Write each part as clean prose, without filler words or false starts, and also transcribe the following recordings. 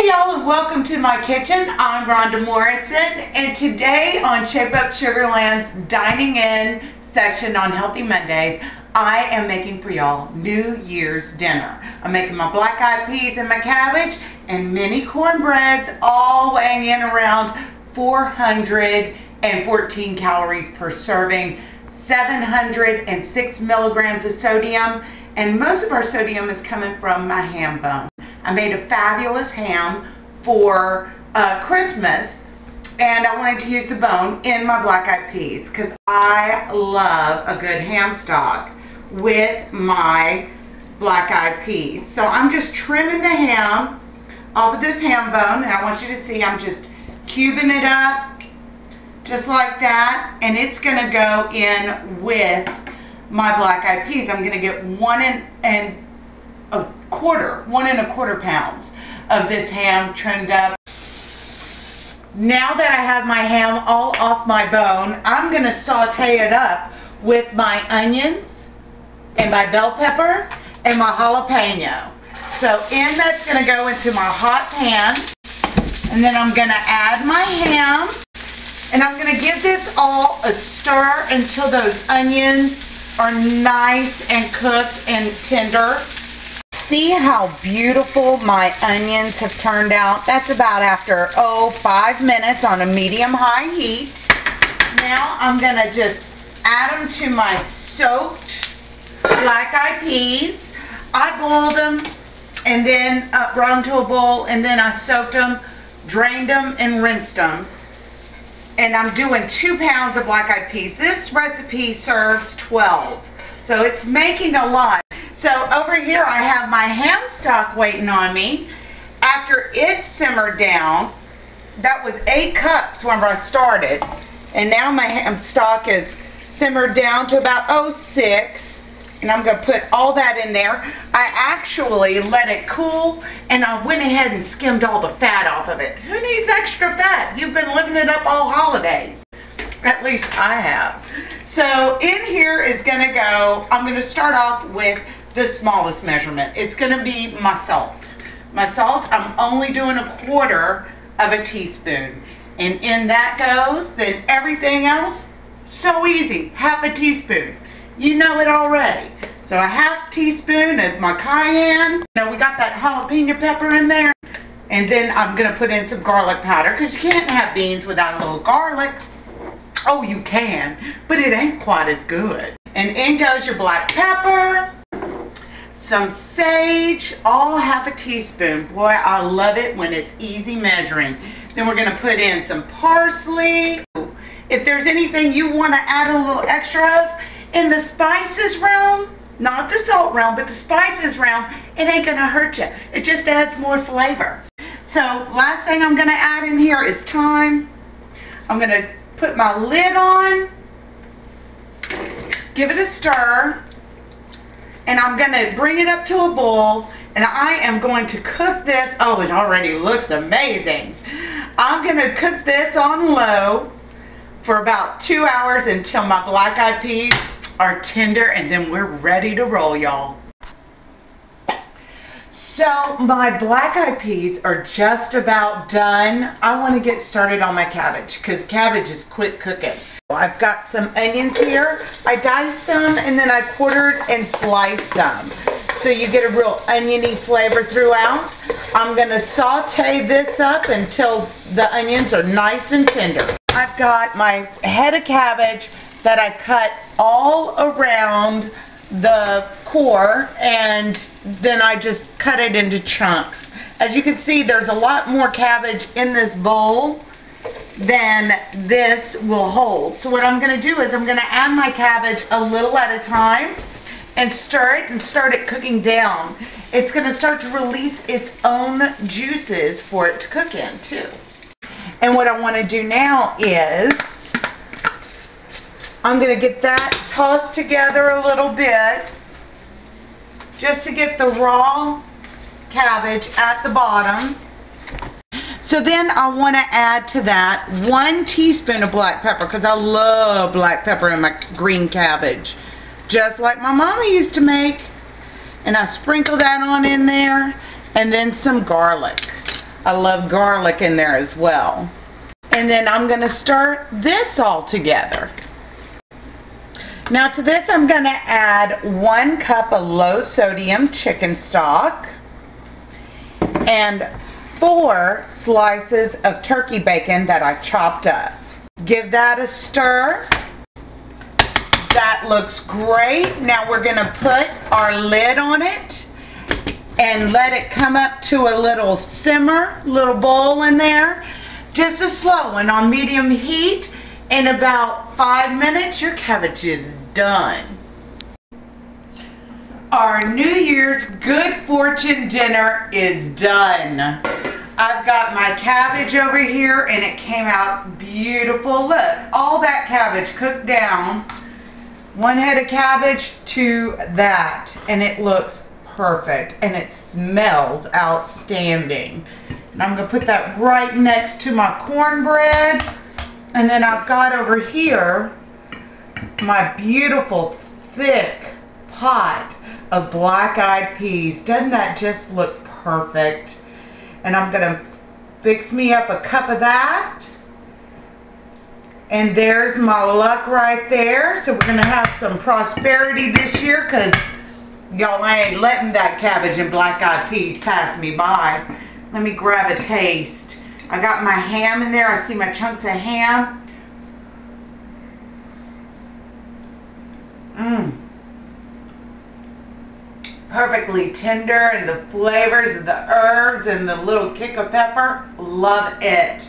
Hey y'all, and welcome to my kitchen. I'm Rhonda Morrison, and today on Shape Up Sugarland's Dining In section on Healthy Mondays, I am making for y'all New Year's dinner. I'm making my black eyed peas and my cabbage and mini cornbreads, all weighing in around 414 calories per serving, 706 milligrams of sodium, and most of our sodium is coming from my ham bone. I made a fabulous ham for Christmas, and I wanted to use the bone in my black eyed peas because I love a good ham stock with my black eyed peas. So I'm just trimming the ham off of this ham bone, and I want you to see I'm just cubing it up just like that, and it's going to go in with my black eyed peas. I'm going to get 1.25 pounds of this ham trimmed up. Now that I have my ham all off my bone, I'm going to saute it up with my onions and my bell pepper and my jalapeno. So that's going to go into my hot pan, and then I'm going to add my ham, and I'm going to give this all a stir until those onions are nice and cooked and tender. See how beautiful my onions have turned out? That's about after 5 minutes on a medium-high heat. Now I'm going to just add them to my soaked black-eyed peas. I boiled them and then brought them to a bowl, and then I soaked them, drained them, and rinsed them. And I'm doing 2 pounds of black-eyed peas. This recipe serves 12, so it's making a lot. So over here I have my ham stock waiting on me. After it simmered down, that was 8 cups when I started, and now my ham stock is simmered down to about 06, and I'm going to put all that in there. I actually let it cool, and I went ahead and skimmed all the fat off of it. Who needs extra fat? You've been living it up all holidays. At least I have. So in here is going to go, I'm going to start off with the smallest measurement. It's going to be my salt. My salt, I'm only doing 1/4 of a teaspoon. And in that goes, then everything else, so easy, 1/2 teaspoon. You know it already. So 1/2 teaspoon of my cayenne. You know, we got that jalapeno pepper in there. And then I'm going to put in some garlic powder, because you can't have beans without a little garlic. Oh, you can, but it ain't quite as good. And in goes your black pepper, some sage, all 1/2 teaspoon. Boy, I love it when it's easy measuring. Then we're going to put in some parsley. If there's anything you want to add a little extra of in the spices realm, not the salt realm, but the spices realm, it ain't going to hurt you. It just adds more flavor. So last thing I'm going to add in here is thyme. I'm going to put my lid on, give it a stir, and I'm going to bring it up to a boil, and I am going to cook this. Oh, it already looks amazing. I'm going to cook this on low for about 2 hours until my black eyed peas are tender, and then we're ready to roll, y'all. So my black eyed peas are just about done. I want to get started on my cabbage, because cabbage is quick cooking. I've got some onions here. I diced them, and then I quartered and sliced them, so you get a real oniony flavor throughout. I'm going to saute this up until the onions are nice and tender. I've got my head of cabbage that I cut all around the core, and then I just cut it into chunks. As you can see, there's a lot more cabbage in this bowl than this will hold. So what I'm going to do is I'm going to add my cabbage a little at a time and stir it and start it cooking down. It's going to start to release its own juices for it to cook in too. And what I want to do now is I'm going to get that tossed together a little bit just to get the raw cabbage at the bottom. So then I want to add to that 1 teaspoon of black pepper, because I love black pepper in my green cabbage, just like my mama used to make. And I sprinkle that on in there, and then some garlic. I love garlic in there as well. And then I'm going to stir this all together. Now to this I'm going to add 1 cup of low sodium chicken stock and 4 slices of turkey bacon that I chopped up. Give that a stir. That looks great. Now we're going to put our lid on it and let it come up to a little simmer, little boil in there. Just a slow one on medium heat. In about 5 minutes, your cabbage is done. Our New Year's Good Fortune dinner is done. I've got my cabbage over here and it came out beautiful. Look, all that cabbage cooked down. 1 head of cabbage to that, and it looks perfect and it smells outstanding. And I'm going to put that right next to my cornbread. And then I've got over here my beautiful thick pot of black-eyed peas. Doesn't that just look perfect? And I'm going to fix me up a cup of that. And there's my luck right there. So we're going to have some prosperity this year because y'all ain't letting that cabbage and black-eyed peas pass me by. Let me grab a taste. I got my ham in there. I see my chunks of ham. Perfectly tender, and the flavors of the herbs and the little kick of pepper. Love it.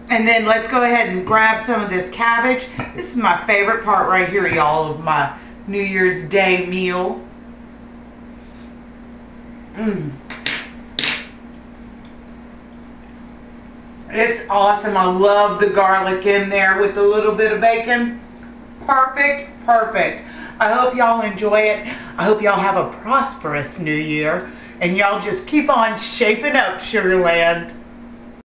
And then let's go ahead and grab some of this cabbage. This is my favorite part right here, y'all, of my New Year's Day meal. It's awesome. I love the garlic in there with a little bit of bacon. Perfect, perfect. I hope y'all enjoy it. I hope y'all have a prosperous new year. And y'all just keep on shaping up, Sugarland.